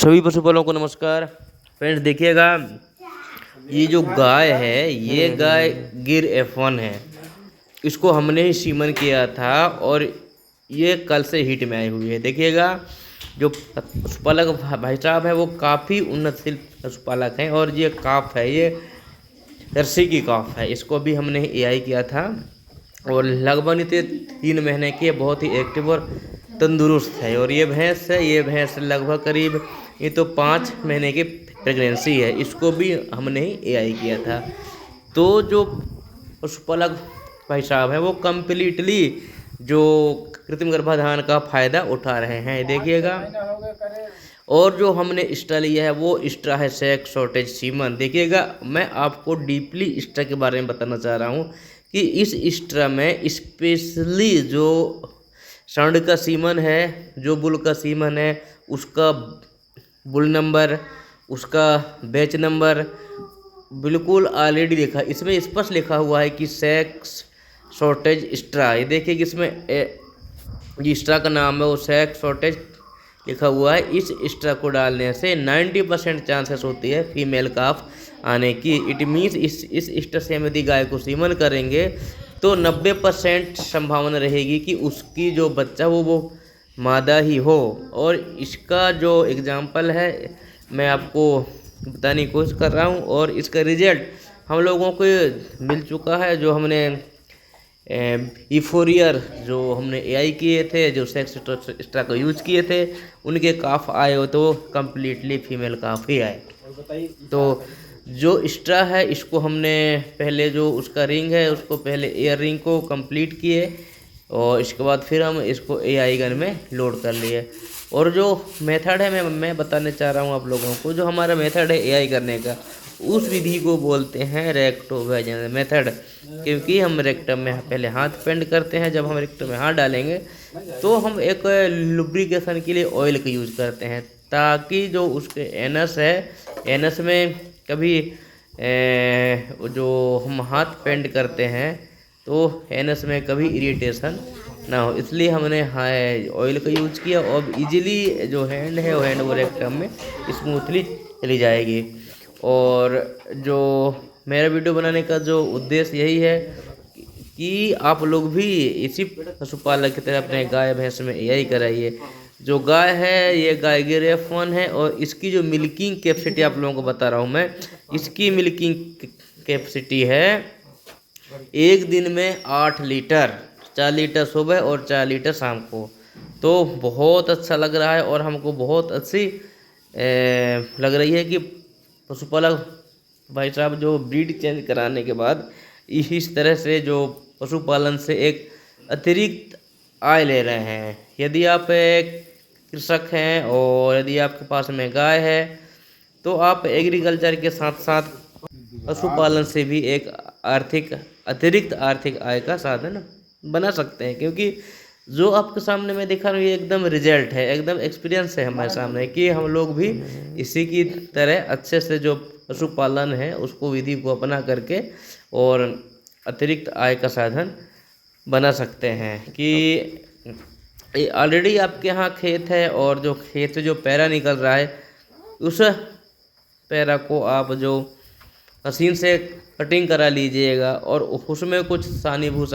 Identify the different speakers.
Speaker 1: सभी पशुपालकों को नमस्कार। फ्रेंड्स देखिएगा, ये जो गाय है ये गाय गिर F1 है। इसको हमने ही सीमन किया था और ये कल से हीट में आई हुई है। देखिएगा, जो पशुपालक भाई साहब है वो काफ़ी उन्नतशील पशुपालक हैं और ये काफ है, ये जर्सी की काफ है। इसको भी हमने AI किया था और लगभग 3 महीने की, बहुत ही एक्टिव और तंदुरुस्त है। और ये भैंस लगभग करीब ये तो 5 महीने की प्रेगनेंसी है। इसको भी हमने ही AI किया था। तो जो पशुपालक भाई साहब हैं वो कम्प्लीटली जो कृत्रिम गर्भाधान का फ़ायदा उठा रहे हैं, देखिएगा। और जो हमने एक्स्ट्रा लिया है वो एक्स्ट्रा है सेक्स शॉर्टेज सीमन। देखिएगा, मैं आपको डीपली एक्स्ट्रा के बारे में बताना चाह रहा हूँ कि इस एक्स्ट्रा में स्पेशली जो सांड का सीमन है, जो बुल का सीमन है, उसका बुल नंबर, उसका बैच नंबर बिल्कुल ऑलरेडी लिखा, इसमें स्पष्ट लिखा हुआ है कि सेक्स शॉर्टेज एक्स्ट्रा। ये देखिए कि इसमें जो एक्स्ट्रा का नाम है वो सेक्स शॉर्टेज लिखा हुआ है। इस एक्स्ट्रा को डालने से 90% चांसेस होती है फीमेल काफ आने की। इट मीन्स इस एक्स्ट्रा से हम यदि गाय को सीमन करेंगे तो 90% संभावना रहेगी कि उसकी जो बच्चा वो मादा ही हो। और इसका जो एग्जाम्पल है मैं आपको बताने की कोशिश कर रहा हूँ और इसका रिजल्ट हम लोगों को मिल चुका है। जो हमने E4 जो हमने AI किए थे, जो सेक्स एक्स्ट्रा का यूज किए थे, उनके काफ आए हो तो कम्प्लीटली फीमेल काफ ही आए। तो जो एक्स्ट्रा है इसको हमने पहले जो उसका रिंग है उसको पहले एयर रिंग को कंप्लीट किए और इसके बाद फिर हम इसको AI गन में लोड कर लिए। और जो मेथड है मैं बताने चाह रहा हूँ आप लोगों को, जो हमारा मेथड है AI करने का, उस विधि को बोलते हैं रेक्टोवेजिनल मेथड। क्योंकि हम रेक्टम में पहले हाथ पेंड करते हैं, जब हम रेक्टम में हाथ डालेंगे तो हम एक लुब्रिकेशन के लिए ऑयल का यूज़ करते हैं, ताकि जो उसके एनस है, एनस में कभी जो हम हाथ पेंड करते हैं तो एनस में कभी इरिटेशन ना हो, इसलिए हमने ऑयल का यूज किया। और इजीली जो हैंड है वो हैंड वो रेक्टम में स्मूथली चली जाएगी। और जो मेरा वीडियो बनाने का जो उद्देश्य यही है कि आप लोग भी इसी पशुपालक की तरह अपने गाय भैंस में AI कराइए। जो गाय है ये गाय गिर F1 है और इसकी जो मिल्किंग कैपेसिटी आप लोगों को बता रहा हूँ मैं, इसकी मिल्किंग कैपेसिटी है एक दिन में 8 लीटर, 4 लीटर सुबह और 4 लीटर शाम को। तो बहुत अच्छा लग रहा है और हमको बहुत अच्छी लग रही है कि पशुपालक भाई साहब जो ब्रीड चेंज कराने के बाद इस तरह से जो पशुपालन से एक अतिरिक्त आय ले रहे हैं। यदि आप एक कृषक हैं और यदि आपके पास में गाय है तो आप एग्रीकल्चर के साथ साथ पशुपालन से भी एक अतिरिक्त आर्थिक आय का साधन बना सकते हैं। क्योंकि जो आपके सामने मैं दिखा रहा हूँ ये एकदम रिजल्ट है, एकदम एक्सपीरियंस है हमारे सामने कि हम लोग भी इसी की तरह अच्छे से जो पशुपालन है उसको विधि को अपना करके और अतिरिक्त आय का साधन बना सकते हैं। कि ऑलरेडी आपके यहाँ खेत है और जो खेत से जो पैरा निकल रहा है उस पैरा को आप जो मशीन से कटिंग करा लीजिएगा और उसमें कुछ सानी भूसा